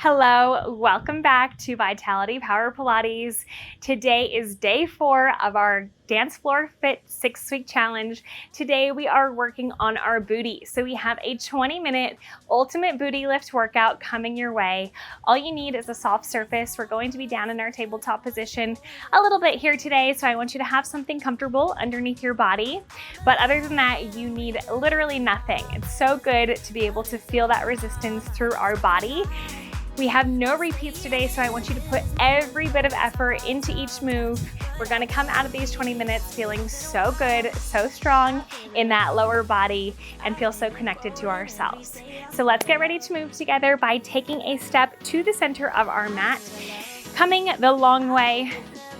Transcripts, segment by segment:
Hello, welcome back to Vitality Power Pilates. Today is day 4 of our Dance Floor Fit 6-week challenge. Today we are working on our booty. So we have a 20-minute ultimate booty lift workout coming your way. All you need is a soft surface. We're going to be down in our tabletop position a little bit here today, so I want you to have something comfortable underneath your body. But other than that, you need literally nothing. It's so good to be able to feel that resistance through our body. We have no repeats today, so I want you to put every bit of effort into each move. We're gonna come out of these 20 minutes feeling so good, so strong in that lower body, and feel so connected to ourselves. So let's get ready to move together by taking a step to the center of our mat, coming the long way,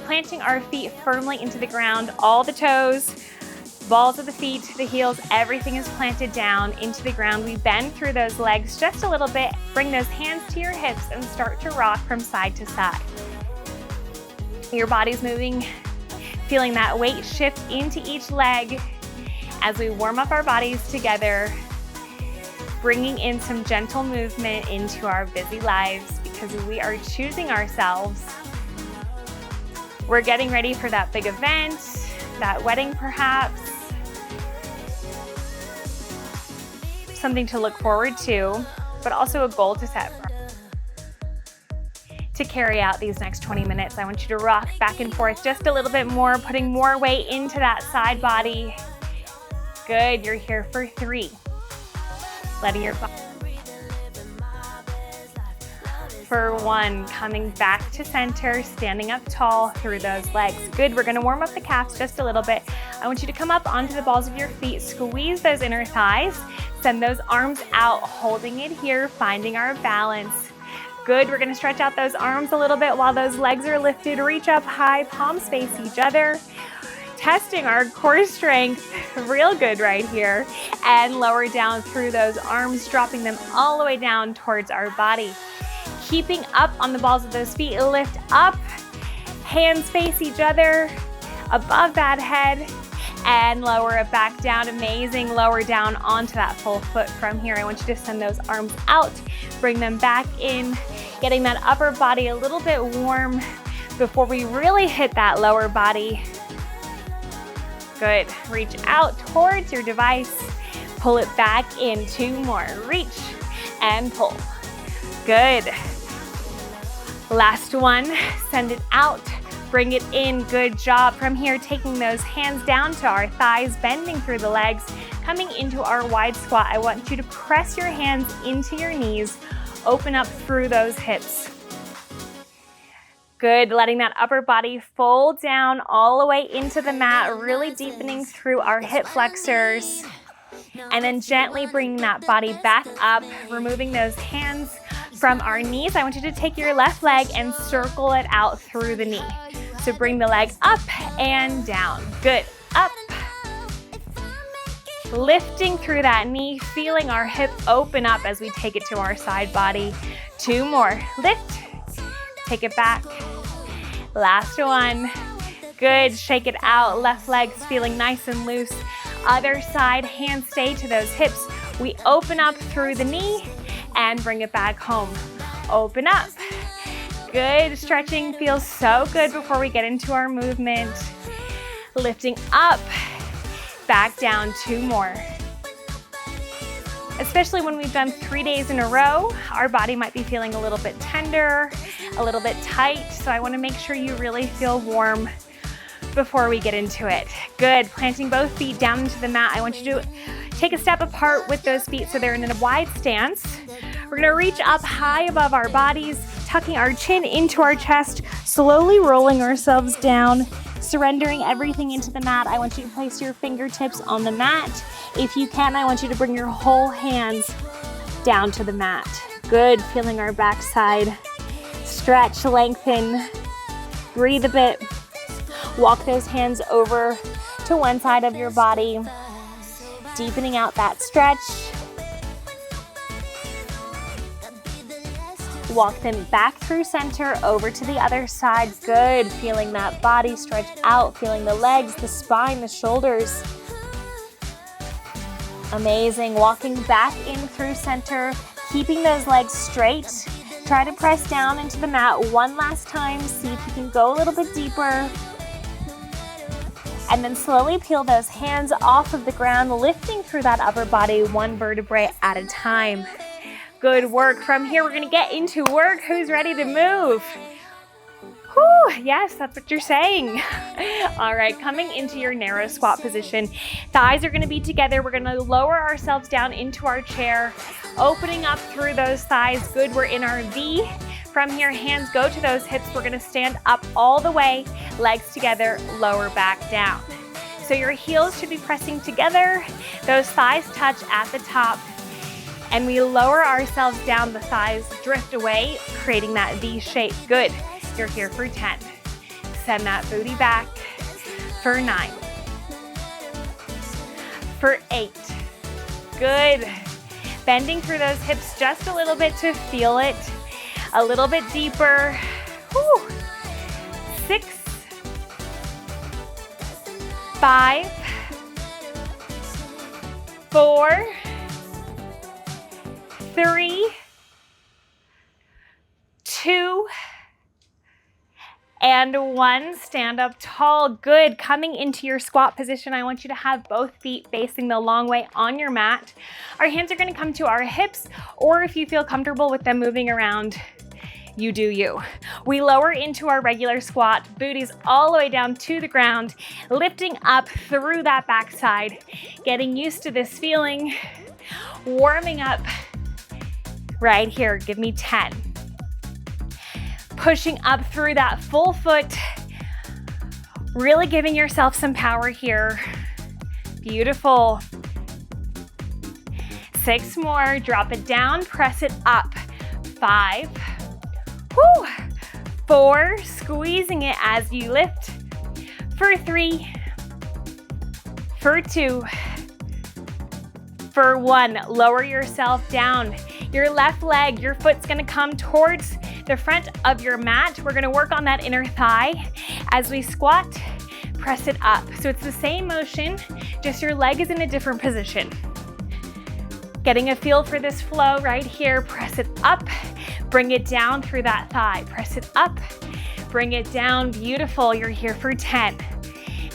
planting our feet firmly into the ground, all the toes, balls of the feet, the heels, everything is planted down into the ground. We bend through those legs just a little bit, bring those hands to your hips and start to rock from side to side. Your body's moving, feeling that weight shift into each leg as we warm up our bodies together, bringing in some gentle movement into our busy lives because we are choosing ourselves. We're getting ready for that big event, that wedding perhaps, something to look forward to, but also a goal to set to carry out these next 20 minutes. I want you to rock back and forth just a little bit more, putting more weight into that side body. Good, you're here for 3. Letting your body. For 1, coming back to center, standing up tall through those legs. Good, we're gonna warm up the calves just a little bit. I want you to come up onto the balls of your feet, squeeze those inner thighs, send those arms out, holding it here, finding our balance. Good, we're gonna stretch out those arms a little bit while those legs are lifted. Reach up high, palms face each other. Testing our core strength, real good right here. And lower down through those arms, dropping them all the way down towards our body. Keeping up on the balls of those feet, lift up, hands face each other, above that head, and lower it back down. Amazing, lower down onto that full foot from here. I want you to send those arms out, bring them back in, getting that upper body a little bit warm before we really hit that lower body. Good, reach out towards your device, pull it back in, 2 more, reach and pull. Good. Last one, send it out, bring it in, good job. From here, taking those hands down to our thighs, bending through the legs, coming into our wide squat. I want you to press your hands into your knees, open up through those hips. Good, letting that upper body fold down all the way into the mat, really deepening through our hip flexors. And then gently bringing that body back up, removing those hands from our knees. I want you to take your left leg and circle it out through the knee. So bring the leg up and down. Good, up. Lifting through that knee, feeling our hip open up as we take it to our side body. 2 more, lift, take it back. Last one, good, shake it out. Left leg's feeling nice and loose. Other side, hands stay to those hips. We open up through the knee and bring it back home. Open up. Good, stretching feels so good before we get into our movement. Lifting up, back down, 2 more. Especially when we've done 3 days in a row, our body might be feeling a little bit tender, a little bit tight, so I wanna make sure you really feel warm before we get into it. Good, planting both feet down into the mat. I want you to take a step apart with those feet so they're in a wide stance. We're gonna reach up high above our bodies, tucking our chin into our chest, slowly rolling ourselves down, surrendering everything into the mat. I want you to place your fingertips on the mat. If you can, I want you to bring your whole hands down to the mat. Good, feeling our backside. Stretch, lengthen, breathe a bit. Walk those hands over to one side of your body, deepening out that stretch. Walk them back through center, over to the other side. Good, feeling that body stretch out, feeling the legs, the spine, the shoulders. Amazing, walking back in through center, keeping those legs straight, Try to press down into the mat one last time. See if you can go a little bit deeper. And then slowly peel those hands off of the ground, lifting through that upper body one vertebrae at a time. Good work. From here, we're gonna get into work. Who's ready to move? Whew, yes, that's what you're saying. All right, coming into your narrow squat position. Thighs are gonna be together. We're gonna lower ourselves down into our chair, opening up through those thighs. Good, we're in our V. From here, hands go to those hips. We're gonna stand up all the way, legs together, lower back down. So your heels should be pressing together. Those thighs touch at the top. And we lower ourselves down, the thighs drift away, creating that V shape. Good. You're here for 10. Send that booty back for 9. For 8. Good. Bending through those hips just a little bit to feel it. A little bit deeper. Whew. 6. 5. 4. 3. 2. And 1, stand up tall. Good. Coming into your squat position, I want you to have both feet facing the long way on your mat. Our hands are going to come to our hips, or if you feel comfortable with them moving around, you do you. We lower into our regular squat, booties all the way down to the ground, lifting up through that backside, getting used to this feeling, warming up right here. Give me 10. Pushing up through that full foot, really giving yourself some power here. Beautiful. 6 more, drop it down, press it up. 5. Whew. 4, squeezing it as you lift. For 3. For 2. For 1, lower yourself down. Your left leg, your foot's gonna come towards the front of your mat. We're gonna work on that inner thigh. As we squat, press it up. So it's the same motion, just your leg is in a different position. Getting a feel for this flow right here. Press it up, bring it down through that thigh. Press it up, bring it down. Beautiful, you're here for 10.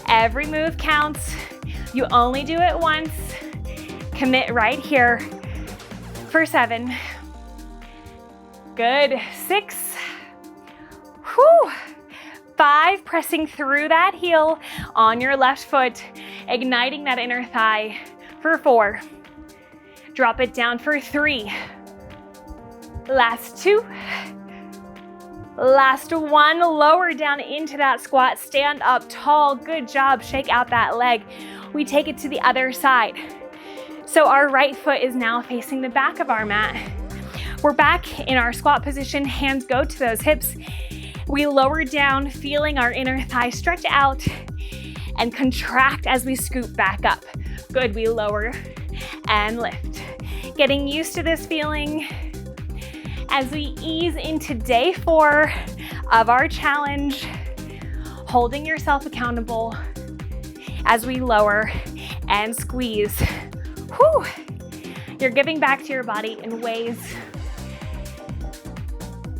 Every move counts. You only do it once. Commit right here for 7. Good. 6. Whew. 5, pressing through that heel on your left foot, igniting that inner thigh for 4. Drop it down for 3. Last 2. Last 1, lower down into that squat, stand up tall. Good job. Shake out that leg. We take it to the other side. So our right foot is now facing the back of our mat. We're back in our squat position, hands go to those hips. We lower down, feeling our inner thigh stretch out and contract as we scoop back up. Good, we lower and lift. Getting used to this feeling as we ease into day 4 of our challenge, holding yourself accountable as we lower and squeeze. Whew. You're giving back to your body in ways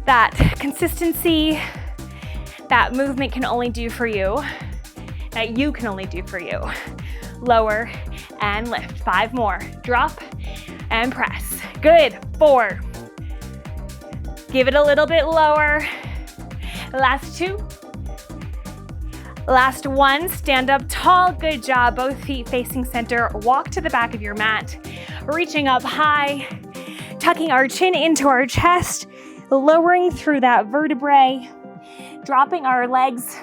that consistency, that movement can only do for you, that you can only do for you. Lower and lift. 5 more. Drop and press. Good. 4. Give it a little bit lower. Last 2. Last 1. Stand up tall. Good job. Both feet facing center. Walk to the back of your mat. Reaching up high. Tucking our chin into our chest. Lowering through that vertebrae, dropping our legs,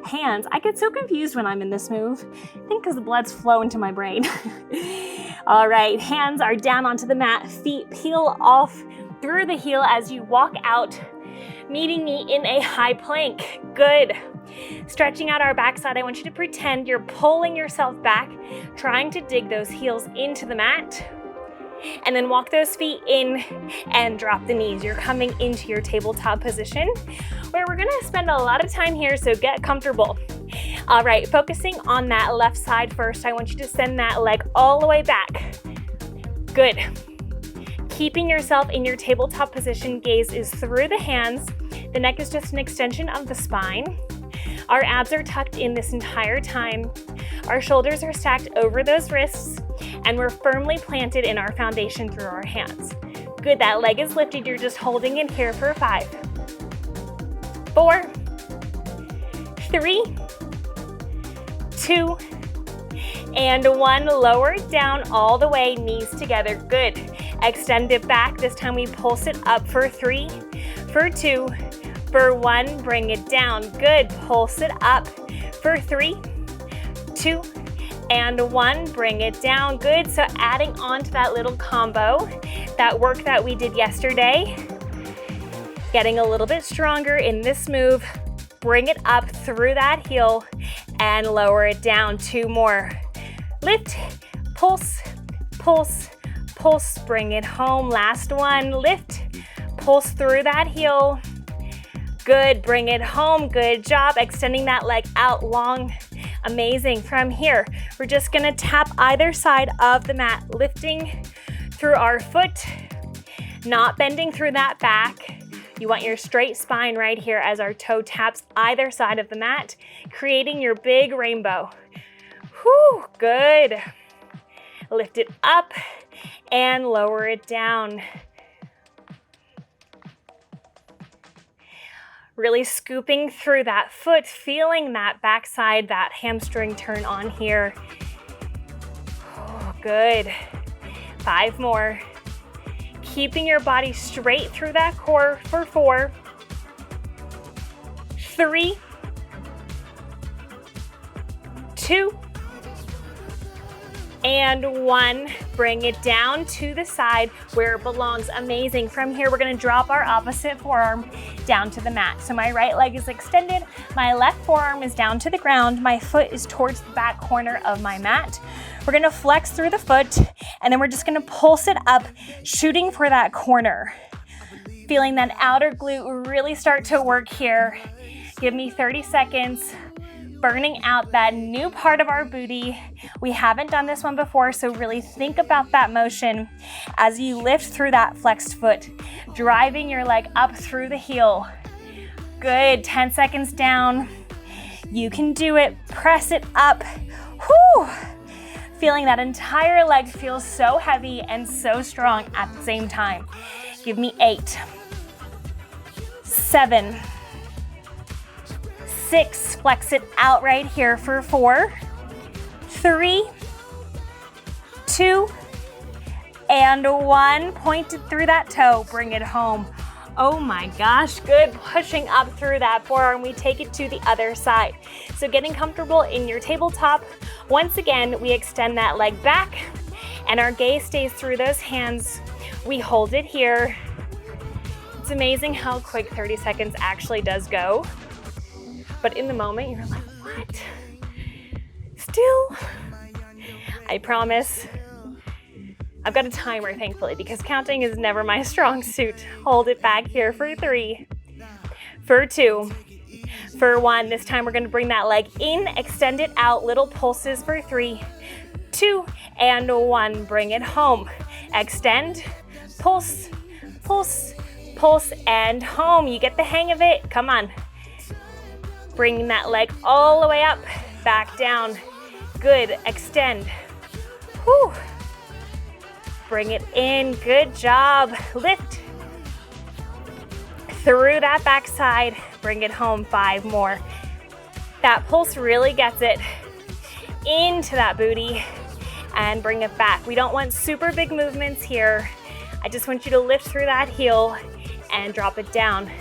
hands. I get so confused when I'm in this move. I think because the blood's flowing to my brain. All right, hands are down onto the mat, feet peel off through the heel as you walk out, meeting me in a high plank. Good. Stretching out our backside, I want you to pretend you're pulling yourself back, trying to dig those heels into the mat. And then walk those feet in and drop the knees. You're coming into your tabletop position where we're gonna spend a lot of time here, so get comfortable. All right, focusing on that left side first, I want you to send that leg all the way back. Good. Keeping yourself in your tabletop position, gaze is through the hands. The neck is just an extension of the spine. Our abs are tucked in this entire time. Our shoulders are stacked over those wrists, and we're firmly planted in our foundation through our hands. Good, that leg is lifted. You're just holding it here for 5, 4, 3, 2, and 1. Lower it down all the way, knees together. Good. Extend it back. This time we pulse it up for 3, for 2, for 1. Bring it down. Good. Pulse it up for 3, 2, and 1. Bring it down. Good. So adding on to that little combo, that work that we did yesterday, getting a little bit stronger in this move. Bring it up through that heel and lower it down. 2 more. Lift, pulse, pulse, pulse. Bring it home. Last one. Lift, pulse through that heel. Good. Bring it home. Good job. Extending that leg out long. Amazing. From here, we're just going to tap either side of the mat, lifting through our foot, not bending through that back. You want your straight spine right here as our toe taps either side of the mat, creating your big rainbow. Whew, good. Lift it up and lower it down. Really scooping through that foot, feeling that backside, that hamstring turn on here. Oh, good. 5 more. Keeping your body straight through that core for 4, 3, 2, and 1. Bring it down to the side where it belongs. Amazing. From here, we're going to drop our opposite forearm down to the mat. So my right leg is extended, my left forearm is down to the ground, my foot is towards the back corner of my mat. We're going to flex through the foot, and then we're just going to pulse it up, shooting for that corner. Feeling that outer glute really start to work here. Give me 30 seconds. Burning out that new part of our booty. We haven't done this one before, so really think about that motion as you lift through that flexed foot, driving your leg up through the heel. Good. 10 seconds down. You can do it. Press it up. Whew. Feeling that entire leg feel so heavy and so strong at the same time. Give me 8, 7, 6, flex it out right here for 4, 3, 2, and 1. Point it through that toe, bring it home. Oh my gosh, good. Pushing up through that forearm, we take it to the other side. So getting comfortable in your tabletop. Once again, we extend that leg back and our gaze stays through those hands. We hold it here. It's amazing how quick 30 seconds actually does go. But in the moment, you're like, what? Still? I promise. I've got a timer, thankfully, because counting is never my strong suit. Hold it back here for 3, for 2, for 1. This time we're going to bring that leg in, extend it out, little pulses for 3, 2, and 1. Bring it home. Extend, pulse, pulse, pulse, and home. You get the hang of it. Come on. Bringing that leg all the way up, back down. Good, extend. Whew. Bring it in, good job. Lift through that backside, bring it home. 5 more. That pulse really gets it into that booty and bring it back. We don't want super big movements here. I just want you to lift through that heel and drop it down.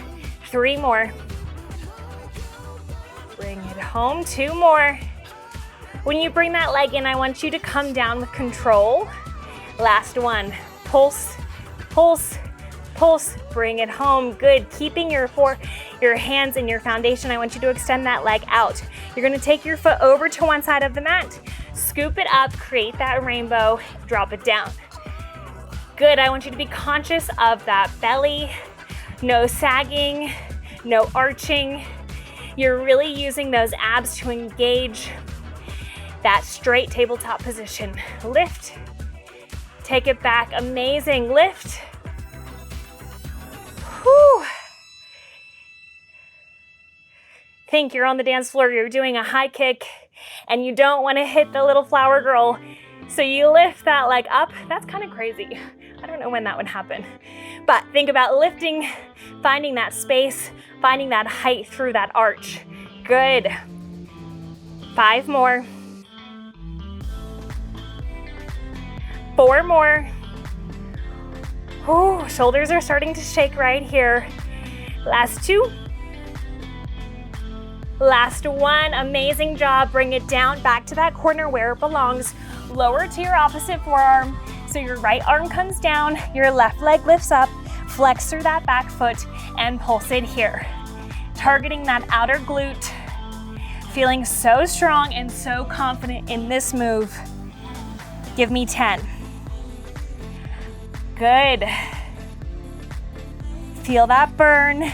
3 more. Bring it home. 2 more. When you bring that leg in, I want you to come down with control. Last one. Pulse, pulse, pulse. Bring it home. Good. Keeping your hands in your foundation. I want you to extend that leg out. You're going to take your foot over to one side of the mat, scoop it up, create that rainbow, drop it down. Good. I want you to be conscious of that belly. No sagging, no arching. You're really using those abs to engage that straight tabletop position. Lift, Take it back, amazing, lift. Whew. Think you're on the dance floor, you're doing a high kick, and you don't want to hit the little flower girl. So you lift that leg up. That's kind of crazy. I don't know when that would happen. But think about lifting, finding that space, finding that height through that arch. Good. 5 more. 4 more. Ooh, shoulders are starting to shake right here. Last 2. Last 1, amazing job. Bring it down back to that corner where it belongs. Lower to your opposite forearm. So your right arm comes down, your left leg lifts up, flex through that back foot and pulse it here. Targeting that outer glute. Feeling so strong and so confident in this move. Give me 10. Good. Feel that burn.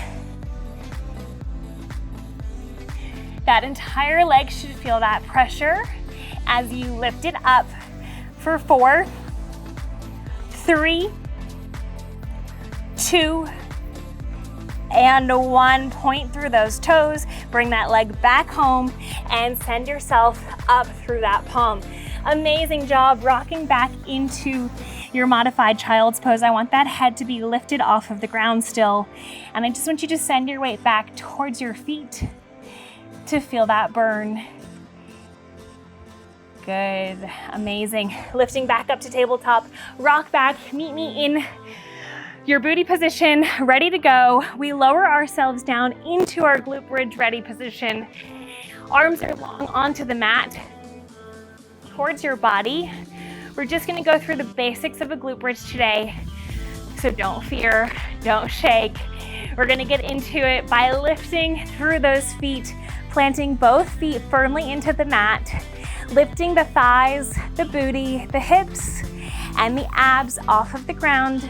That entire leg should feel that pressure as you lift it up for 4, 3, 2, and 1. Point through those toes. Bring that leg back home and send yourself up through that palm. Amazing job rocking back into your modified child's pose. I want that head to be lifted off of the ground still. And I just want you to send your weight back towards your feet to feel that burn. Good, amazing. Lifting back up to tabletop, rock back, meet me in your booty position, ready to go. We lower ourselves down into our glute bridge ready position. Arms are long onto the mat, towards your body. We're just gonna go through the basics of a glute bridge today. So don't fear, don't shake. We're gonna get into it by lifting through those feet, planting both feet firmly into the mat, lifting the thighs, the booty, the hips, and the abs off of the ground,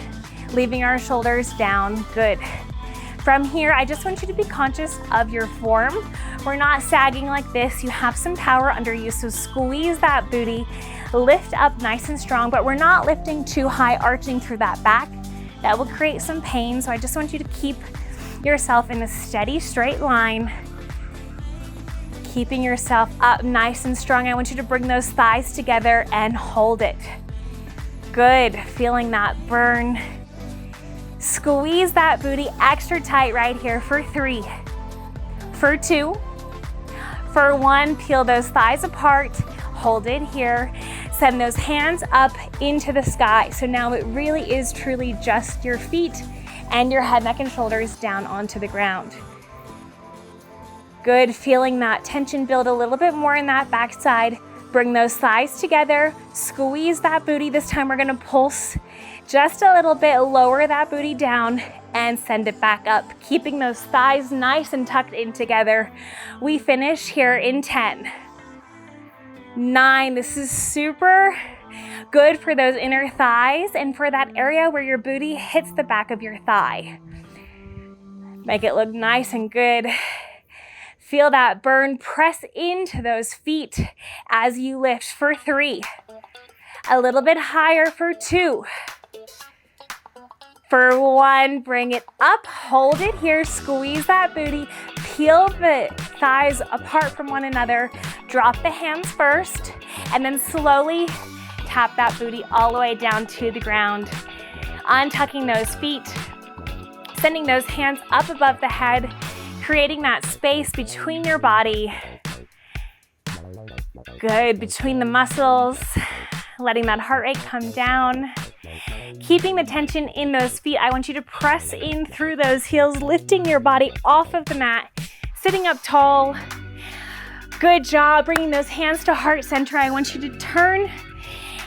leaving our shoulders down. Good. From here, I just want you to be conscious of your form. We're not sagging like this. You have some power under you, so squeeze that booty, lift up nice and strong, but we're not lifting too high, arching through that back. That will create some pain, so I just want you to keep yourself in a steady, straight line, keeping yourself up nice and strong. I want you to bring those thighs together and hold it. Good, feeling that burn. Squeeze that booty extra tight right here for 3, for 2, for 1. Peel those thighs apart, hold it here. Send those hands up into the sky. So now it really is truly just your feet and your head, neck, and shoulders down onto the ground. Good, feeling that tension build a little bit more in that backside. Bring those thighs together, squeeze that booty. This time we're gonna pulse just a little bit, lower that booty down and send it back up, keeping those thighs nice and tucked in together. We finish here in 10, 9. This is super good for those inner thighs and for that area where your booty hits the back of your thigh. Make it look nice and good. Feel that burn, press into those feet as you lift for 3. A little bit higher for 2. For 1, bring it up, hold it here, squeeze that booty, peel the thighs apart from one another, drop the hands first, and then slowly tap that booty all the way down to the ground. Untucking those feet, sending those hands up above the head, creating that space between your body. Good, between the muscles, letting that heart rate come down. Keeping the tension in those feet. I want you to press in through those heels, lifting your body off of the mat, sitting up tall. Good job, bringing those hands to heart center. I want you to turn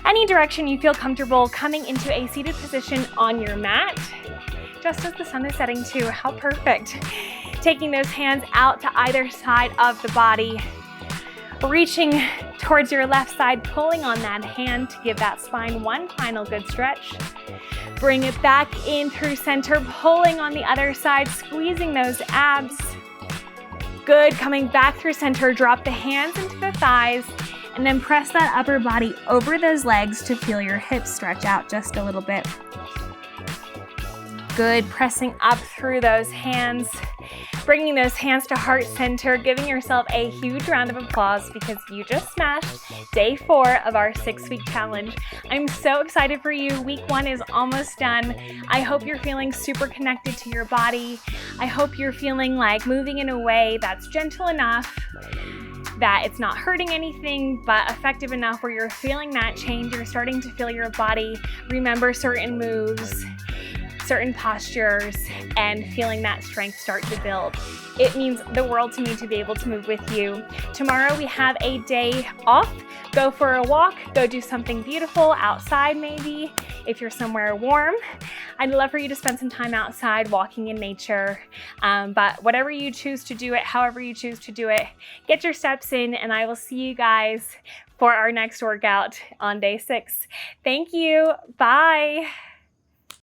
any direction you feel comfortable, coming into a seated position on your mat, just as the sun is setting too. How perfect. Taking those hands out to either side of the body, reaching towards your left side, pulling on that hand to give that spine one final good stretch. Bring it back in through center, pulling on the other side, squeezing those abs. Good, coming back through center, drop the hands into the thighs And then press that upper body over those legs to feel your hips stretch out just a little bit. Good, pressing up through those hands, bringing those hands to heart center, giving yourself a huge round of applause because you just smashed day 4 of our 6-week challenge. I'm so excited for you. Week 1 is almost done. I hope you're feeling super connected to your body. I hope you're feeling like moving in a way that's gentle enough, that it's not hurting anything, but effective enough where you're feeling that change. You're starting to feel your body remember certain moves, certain postures, and feeling that strength start to build. It means the world to me to be able to move with you. Tomorrow we have a day off. Go for a walk, go do something beautiful outside maybe, if you're somewhere warm. I'd love for you to spend some time outside walking in nature, but whatever you choose to do it, however you choose to do it, get your steps in, and I will see you guys for our next workout on day 6. Thank you, bye.